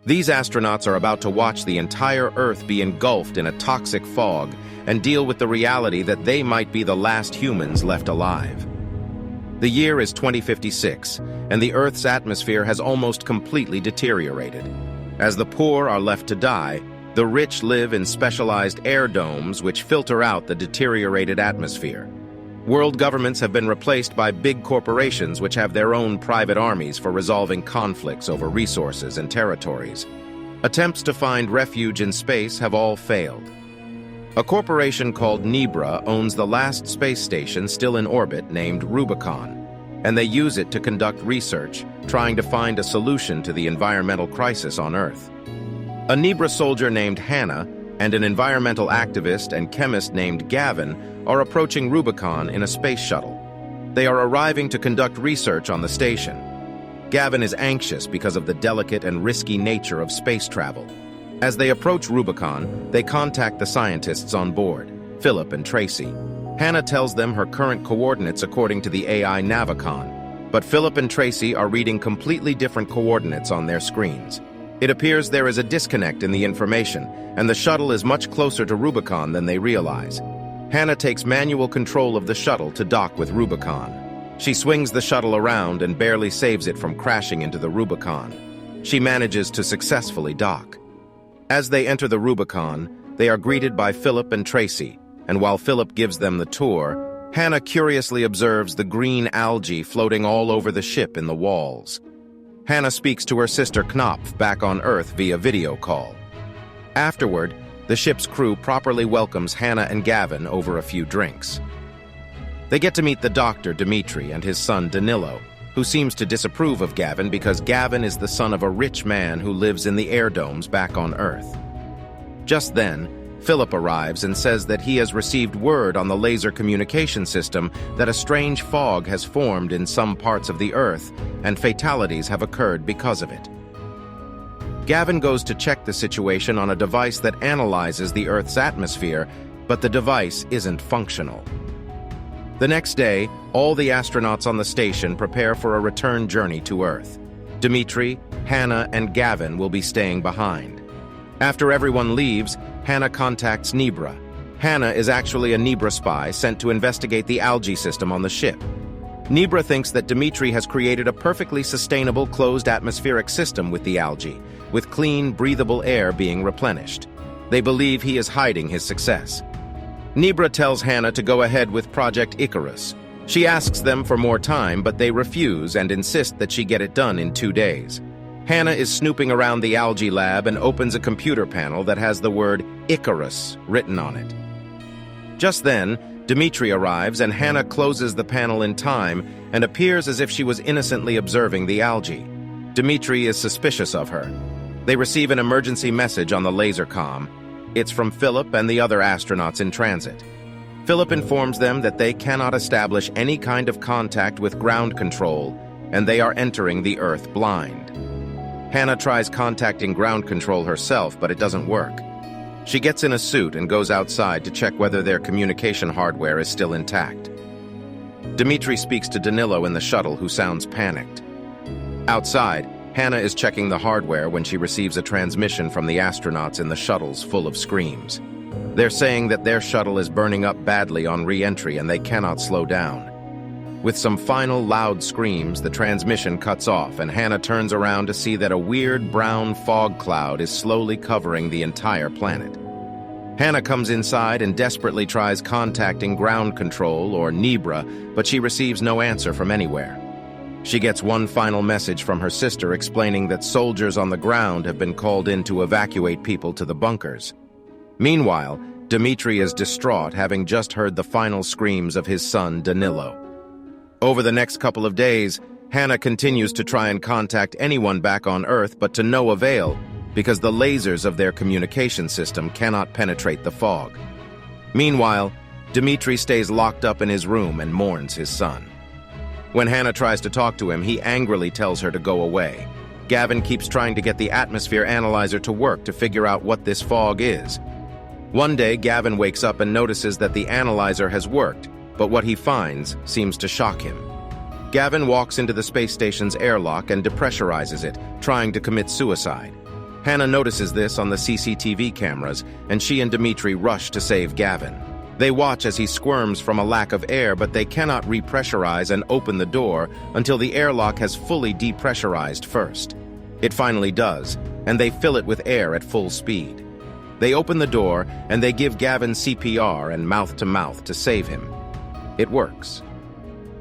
These astronauts are about to watch the entire Earth be engulfed in a toxic fog and deal with the reality that they might be the last humans left alive. The year is 2056, and the Earth's atmosphere has almost completely deteriorated. As the poor are left to die, the rich live in specialized air domes which filter out the deteriorated atmosphere. World governments have been replaced by big corporations which have their own private armies for resolving conflicts over resources and territories. Attempts to find refuge in space have all failed. A corporation called Nebra owns the last space station still in orbit named Rubicon, and they use it to conduct research, trying to find a solution to the environmental crisis on Earth. A Nebra soldier named Hannah and an environmental activist and chemist named Gavin are approaching Rubicon in a space shuttle. They are arriving to conduct research on the station. Gavin is anxious because of the delicate and risky nature of space travel. As they approach Rubicon, they contact the scientists on board, Philip and Tracy. Hannah tells them her current coordinates according to the AI Navicon, but Philip and Tracy are reading completely different coordinates on their screens. It appears there is a disconnect in the information, and the shuttle is much closer to Rubicon than they realize. Hannah takes manual control of the shuttle to dock with Rubicon. She swings the shuttle around and barely saves it from crashing into the Rubicon. She manages to successfully dock. As they enter the Rubicon, they are greeted by Philip and Tracy, and while Philip gives them the tour, Hannah curiously observes the green algae floating all over the ship in the walls. Hannah speaks to her sister Knopf back on Earth via video call. Afterward, the ship's crew properly welcomes Hannah and Gavin over a few drinks. They get to meet the doctor, Dmitri, and his son, Danilo, who seems to disapprove of Gavin because Gavin is the son of a rich man who lives in the air domes back on Earth. Just then, Philip arrives and says that he has received word on the laser communication system that a strange fog has formed in some parts of the Earth, and fatalities have occurred because of it. Gavin goes to check the situation on a device that analyzes the Earth's atmosphere, but the device isn't functional. The next day, all the astronauts on the station prepare for a return journey to Earth. Dmitri, Hannah, and Gavin will be staying behind. After everyone leaves, Hannah contacts Nebra. Hannah is actually a Nebra spy sent to investigate the algae system on the ship. Nebra thinks that Dmitri has created a perfectly sustainable closed atmospheric system with the algae, with clean, breathable air being replenished. They believe he is hiding his success. Nebra tells Hannah to go ahead with Project Icarus. She asks them for more time, but they refuse and insist that she get it done in 2 days. Hannah is snooping around the algae lab and opens a computer panel that has the word Icarus written on it. Just then, Dmitri arrives and Hannah closes the panel in time and appears as if she was innocently observing the algae. Dmitri is suspicious of her. They receive an emergency message on the laser comm. It's from Philip and the other astronauts in transit. Philip informs them that they cannot establish any kind of contact with ground control, and they are entering the Earth blind. Hannah tries contacting ground control herself, but it doesn't work. She gets in a suit and goes outside to check whether their communication hardware is still intact. Dmitri speaks to Danilo in the shuttle, who sounds panicked. Outside, Hannah is checking the hardware when she receives a transmission from the astronauts in the shuttles full of screams. They're saying that their shuttle is burning up badly on re-entry and they cannot slow down. With some final loud screams, the transmission cuts off and Hannah turns around to see that a weird brown fog cloud is slowly covering the entire planet. Hannah comes inside and desperately tries contacting ground control or Nebra, but she receives no answer from anywhere. She gets one final message from her sister explaining that soldiers on the ground have been called in to evacuate people to the bunkers. Meanwhile, Dmitri is distraught, having just heard the final screams of his son, Danilo. Over the next couple of days, Hannah continues to try and contact anyone back on Earth, but to no avail, because the lasers of their communication system cannot penetrate the fog. Meanwhile, Dmitri stays locked up in his room and mourns his son. When Hannah tries to talk to him, he angrily tells her to go away. Gavin keeps trying to get the atmosphere analyzer to work to figure out what this fog is. One day, Gavin wakes up and notices that the analyzer has worked, but what he finds seems to shock him. Gavin walks into the space station's airlock and depressurizes it, trying to commit suicide. Hannah notices this on the CCTV cameras, and she and Dmitri rush to save Gavin. They watch as he squirms from a lack of air, but they cannot repressurize and open the door until the airlock has fully depressurized first. It finally does, and they fill it with air at full speed. They open the door, and they give Gavin CPR and mouth-to-mouth to save him. It works.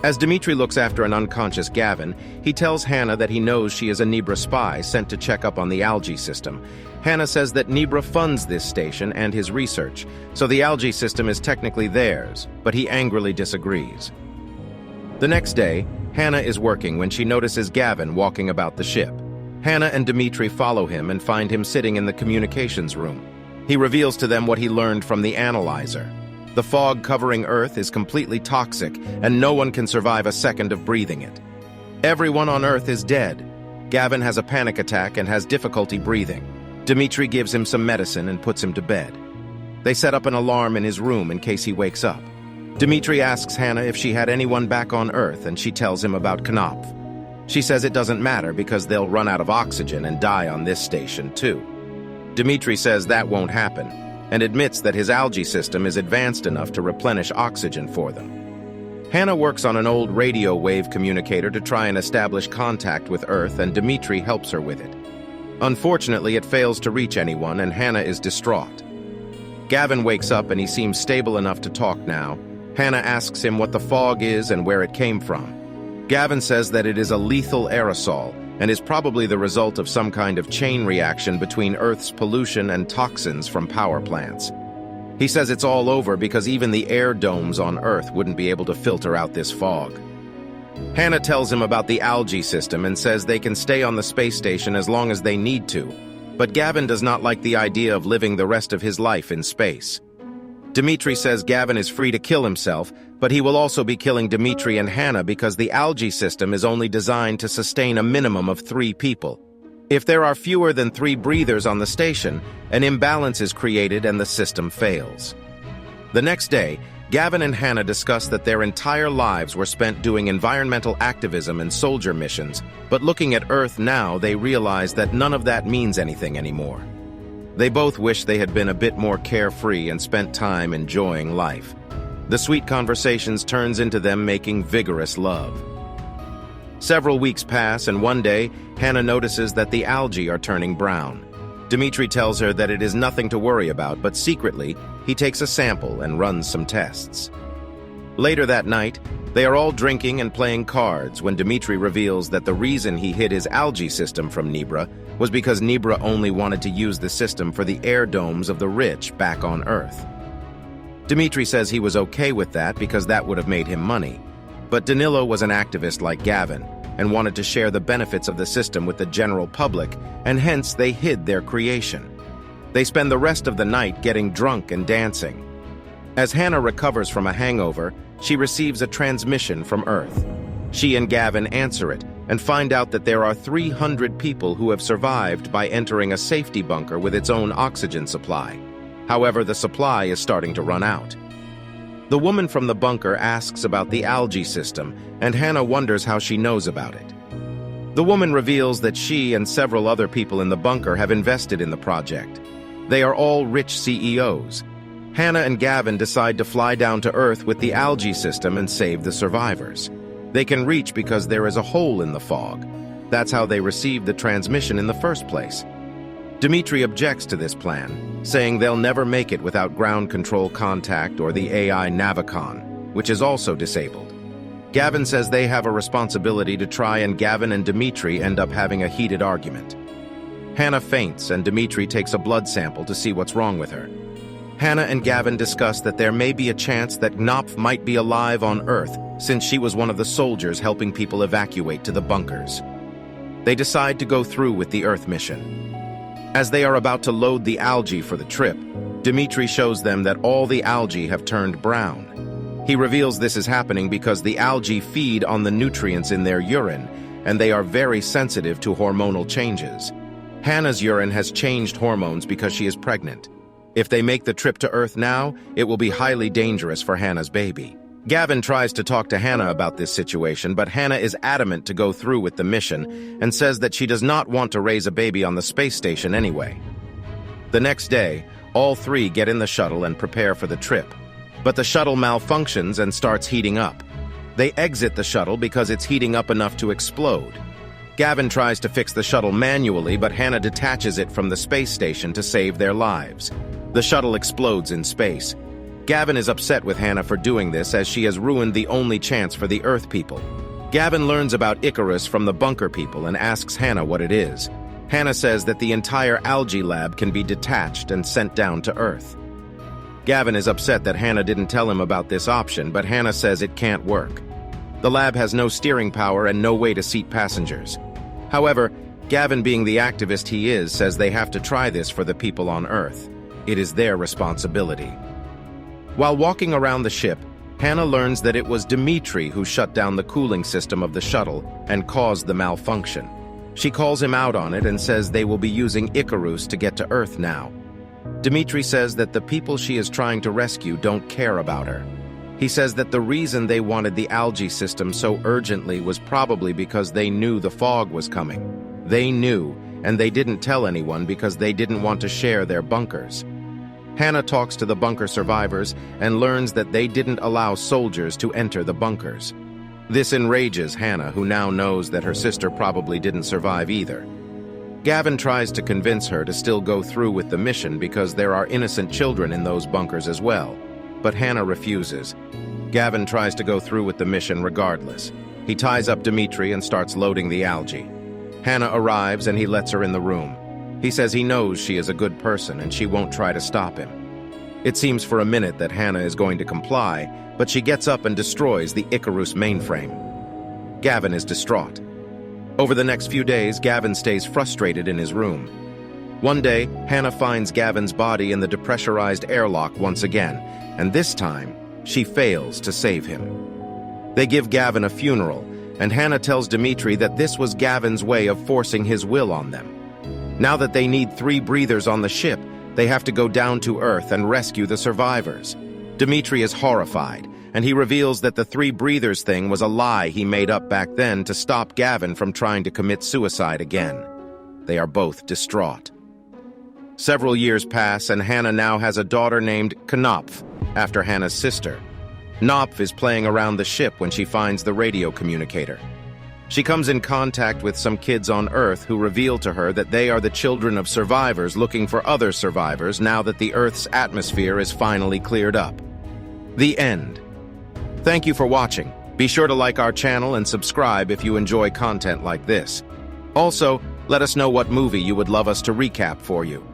As Dmitri looks after an unconscious Gavin, he tells Hannah that he knows she is a Nebra spy sent to check up on the algae system. Hannah says that Nebra funds this station and his research, so the algae system is technically theirs, but he angrily disagrees. The next day, Hannah is working when she notices Gavin walking about the ship. Hannah and Dmitri follow him and find him sitting in the communications room. He reveals to them what he learned from the analyzer. The fog covering Earth is completely toxic, and no one can survive a second of breathing it. Everyone on Earth is dead. Gavin has a panic attack and has difficulty breathing. Dmitri gives him some medicine and puts him to bed. They set up an alarm in his room in case he wakes up. Dmitri asks Hannah if she had anyone back on Earth, and she tells him about Knopf. She says it doesn't matter because they'll run out of oxygen and die on this station too. Dmitri says that won't happen, and admits that his algae system is advanced enough to replenish oxygen for them. Hannah works on an old radio wave communicator to try and establish contact with Earth, and Dmitri helps her with it. Unfortunately, it fails to reach anyone, and Hannah is distraught. Gavin wakes up and he seems stable enough to talk now. Hannah asks him what the fog is and where it came from. Gavin says that it is a lethal aerosol and is probably the result of some kind of chain reaction between Earth's pollution and toxins from power plants. He says it's all over because even the air domes on Earth wouldn't be able to filter out this fog. Hannah tells him about the algae system and says they can stay on the space station as long as they need to, but Gavin does not like the idea of living the rest of his life in space. Dmitri says Gavin is free to kill himself, but he will also be killing Dmitri and Hannah because the algae system is only designed to sustain a minimum of 3 people. If there are fewer than 3 breathers on the station, an imbalance is created and the system fails. The next day, Gavin and Hannah discuss that their entire lives were spent doing environmental activism and soldier missions, but looking at Earth now, they realize that none of that means anything anymore. They both wish they had been a bit more carefree and spent time enjoying life. The sweet conversations turns into them making vigorous love. Several weeks pass, and one day, Hannah notices that the algae are turning brown. Dmitri tells her that it is nothing to worry about, but secretly, he takes a sample and runs some tests. Later that night, they are all drinking and playing cards when Dmitri reveals that the reason he hid his algae system from Nebra was because Nebra only wanted to use the system for the air domes of the rich back on Earth. Dmitri says he was okay with that because that would have made him money. But Danilo was an activist like Gavin and wanted to share the benefits of the system with the general public, and hence they hid their creation. They spend the rest of the night getting drunk and dancing. As Hannah recovers from a hangover, she receives a transmission from Earth. She and Gavin answer it and find out that there are 300 people who have survived by entering a safety bunker with its own oxygen supply. However, the supply is starting to run out. The woman from the bunker asks about the algae system, and Hannah wonders how she knows about it. The woman reveals that she and several other people in the bunker have invested in the project. They are all rich CEOs. Hannah and Gavin decide to fly down to Earth with the algae system and save the survivors. They can reach because there is a hole in the fog. That's how they received the transmission in the first place. Dmitri objects to this plan, saying they'll never make it without ground control contact or the AI Navicon, which is also disabled. Gavin says they have a responsibility to try, and Gavin and Dmitri end up having a heated argument. Hannah faints and Dmitri takes a blood sample to see what's wrong with her. Hannah and Gavin discuss that there may be a chance that Knopf might be alive on Earth since she was one of the soldiers helping people evacuate to the bunkers. They decide to go through with the Earth mission. As they are about to load the algae for the trip, Dmitri shows them that all the algae have turned brown. He reveals this is happening because the algae feed on the nutrients in their urine, and they are very sensitive to hormonal changes. Hannah's urine has changed hormones because she is pregnant. If they make the trip to Earth now, it will be highly dangerous for Hannah's baby. Gavin tries to talk to Hannah about this situation, but Hannah is adamant to go through with the mission and says that she does not want to raise a baby on the space station anyway. The next day, all three get in the shuttle and prepare for the trip. But the shuttle malfunctions and starts heating up. They exit the shuttle because it's heating up enough to explode. Gavin tries to fix the shuttle manually, but Hannah detaches it from the space station to save their lives. The shuttle explodes in space. Gavin is upset with Hannah for doing this, as she has ruined the only chance for the Earth people. Gavin learns about Icarus from the bunker people and asks Hannah what it is. Hannah says that the entire algae lab can be detached and sent down to Earth. Gavin is upset that Hannah didn't tell him about this option, but Hannah says it can't work. The lab has no steering power and no way to seat passengers. However, Gavin, being the activist he is, says they have to try this for the people on Earth. It is their responsibility. While walking around the ship, Hannah learns that it was Dmitri who shut down the cooling system of the shuttle and caused the malfunction. She calls him out on it and says they will be using Icarus to get to Earth now. Dmitri says that the people she is trying to rescue don't care about her. He says that the reason they wanted the algae system so urgently was probably because they knew the fog was coming. They knew, and they didn't tell anyone because they didn't want to share their bunkers. Hannah talks to the bunker survivors and learns that they didn't allow soldiers to enter the bunkers. This enrages Hannah, who now knows that her sister probably didn't survive either. Gavin tries to convince her to still go through with the mission because there are innocent children in those bunkers as well. But Hannah refuses. Gavin tries to go through with the mission regardless. He ties up Dmitri and starts loading the algae. Hannah arrives and he lets her in the room. He says he knows she is a good person and she won't try to stop him. It seems for a minute that Hannah is going to comply, but she gets up and destroys the Icarus mainframe. Gavin is distraught. Over the next few days, Gavin stays frustrated in his room. One day, Hannah finds Gavin's body in the depressurized airlock once again, and this time, she fails to save him. They give Gavin a funeral, and Hannah tells Dmitri that this was Gavin's way of forcing his will on them. Now that they need 3 breathers on the ship, they have to go down to Earth and rescue the survivors. Dmitri is horrified, and he reveals that the 3 breathers thing was a lie he made up back then to stop Gavin from trying to commit suicide again. They are both distraught. Several years pass, and Hannah now has a daughter named Knopf, after Hannah's sister. Knopf is playing around the ship when she finds the radio communicator. She comes in contact with some kids on Earth who reveal to her that they are the children of survivors looking for other survivors now that the Earth's atmosphere is finally cleared up. The end. Thank you for watching. Be sure to like our channel and subscribe if you enjoy content like this. Also, let us know what movie you would love us to recap for you.